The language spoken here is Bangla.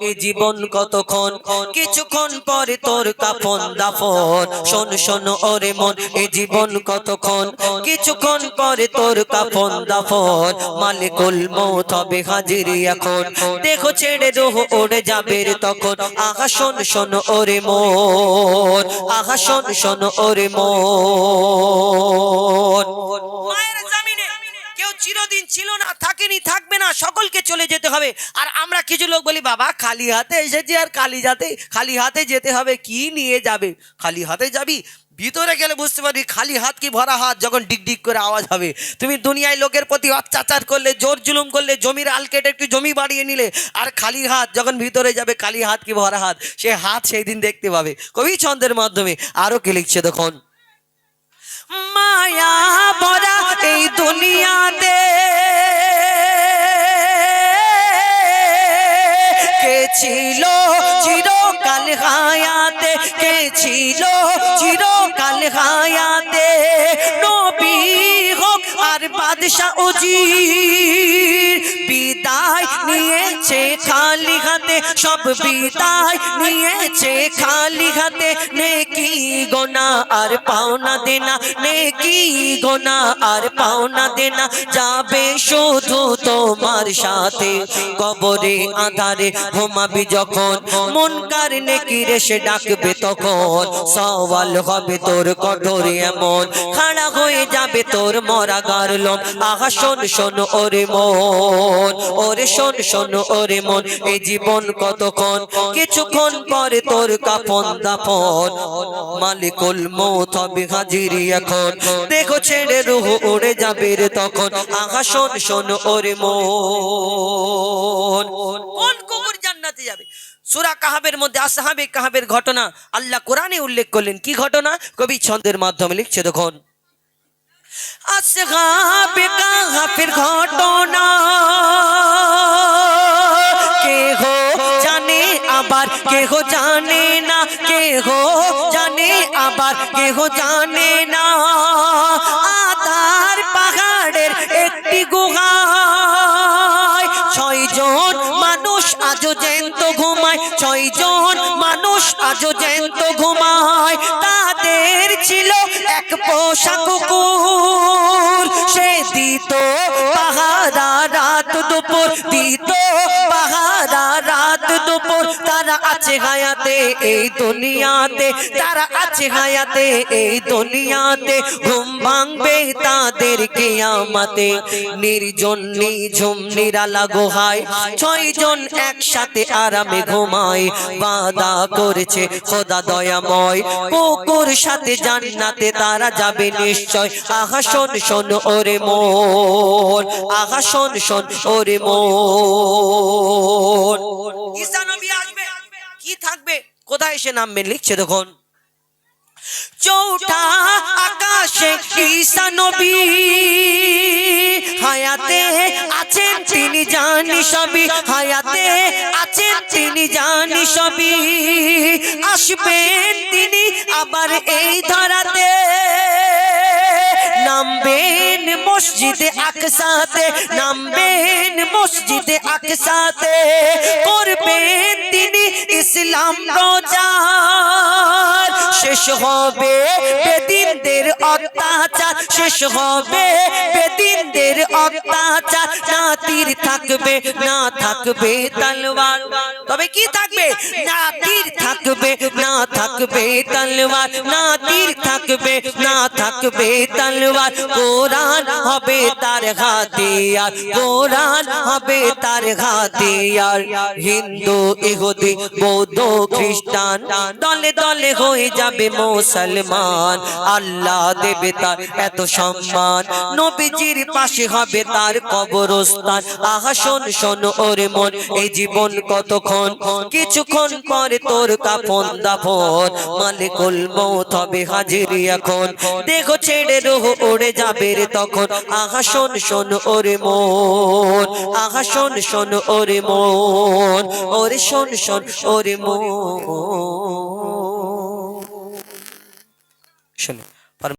এ জীবন কতক্ষণ কিছুক্ষণ পরে তোর কাফন দাফন শোন শোন ওরে মন এ জীবন কতক্ষণ কিছুক্ষণ পরে তোর কাফন দাফন মালিকুল মউত হবে হাজির এখন দেখো ছেড়ে রূহ উড়ে যাবে রে তখন আহা শোন শোন ওরে মন আহা শোন শোন ওরে মন মায়ের জমিনে কেউ চিরদিন ছিল না থাকেনি থাকবে না সকলকে চলে যেতে হবে আর আমরা কিছু লোক বলি বাবা খালি হাতে এসেছি আর খালি হাতে যেতে হবে কি নিয়ে যাবে খালি হাতে যাবি ভিতরে গেলে বুঝতে পারবি খালি হাত কি ভরা হাত যখন ডিগ ডিগ করে আওয়াজ হবে তুমি দুনিয়ায় লোকের প্রতি অত্যাচার করলে জোর জুলুম করলে জমির আল কেটে একটু জমি বাড়িয়ে নিলে আর খালি হাত যখন ভিতরে যাবে খালি হাত কি ভরা হাত সে হাত সেই দিন দেখতে পাবে কবি ছন্দের মাধ্যমে আরো কে লিখছে দেখুন মায়া ভরা এই দুনিয়াতে কে ছিল চিরকাল হায়াতে কে ছিল চিরকাল হায়াতে নবী হোক আর বাদশা উজির বিদায় নিয়েছে খালি হাতে সব বিদায় নিয়েছে খালি হাতে নেকি গোনা আর পাওনা দেনা নেকি গোনা আর পাওনা দেনা যাবে শুধু তোমার সাথে কবরে আধারে ঘুমাবি যখন মুনকার নেকির এসে ডাকবে তখন সওয়াল হবে তোর কঠোরে এমন খাড়া হয়ে যাবে তোর মরা গারলম আহা শোন শোন ওরে মন ওরে শোন শোন ওরে মন এই জীবন কতক্ষণ কিছুক্ষণ পরে তোর কাফন দাফন মালিকুল মউত হবে হাজির এখন দেখো ছেড়ে রূহ উড়ে যাবে রে তখন আহা শোন শোন ওরে মন কোন কুকুর জান্নাতে যাবে সূরা কাহাবের মধ্যে আসহাবে কাহাবের ঘটনা আল্লাহ কোরআনে উল্লেখ করলেন কি ঘটনা কবি ছন্দের মাধ্যমে লিখছে দেখুন আসহাবে কাহাবের ঘটনা কেহ জানে আবার কেহ জানে না কেহ জানে আবার কেহ জানে না আদার পাহাড়ের একটি গুহায় 6 জন মানুষ আজও জ্যান্ত ঘুমায় 6 জন মানুষ আজও জ্যান্ত ঘুমায় তাদের ছিল এক পোষা কুকুর সে দিত পাহারা রাত দুপুর দিত পাহারা রাত দুপুর তারা আছে হায়াতে এই দুনিয়াতে তারা আছে হায়াতে এই দুনিয়াতে ঘুম ভাঙবে তাদের কিয়ামতে নির্জন নিঝুম নিরালা গুহায় 6 জন একসাথে আরামে ঘুমায় ওয়াদা করেছে খোদা দয়াময় কুকুর সাথে জান্নাতে তারা যাবে নিশ্চয় আহা শোন শোন ওরে মন আহা শোন শোন ওরে মন ঈসা নবী আসবে কি থাকবে কোথায় এসে নামবেন লিখছে দেখুন চৌঠা আকাশে ঈসা নবী হায়াতে আছেন তিনি জানি সবই হায়াতে আছেন তিনি জানি সবই আসবেন তিনি আবার এই ধরাতে নামবেন মসজিদে আকসাতে নামবেন মসজিদে আকসাতে করবেন তিনি ইসলাম প্রচার শেষ হবে বেদিনদের অত্যাচার শেষ হবে বেদিনদের অত্যাচার না তীর থাকবে না থাকবে তলোয়ার তবে কি থাকবে না তীর থাকবে না থাকবে তলোয়ার না তীর থাকবে না থাকবে তলোয়ার কোরআন হবে তার হাতিয়ার কোরআন হবে তার হাতিয়ার হিন্দু ইহুদি বৌদ্ধ খ্রিস্টান দলে দলে হয়ে যাবে মুসলমান আল্লাহ দেবে তার এত সম্মান নবীজির পাশে হবে তার কবরস্থান আহা শোন শোন ওরে মন এই জীবন কতক্ষণ কিছুক্ষণ পরে তোর কাফন দাফন মালিকুল মউত হবে হাজির এখন দেখো ছেড়ে রূহ উড়ে যাবে রে তখন আহা শোন শোন ওরে মন আহা শোন শোন ওরে মন ওরে শোন শোন ওরে মন শোনো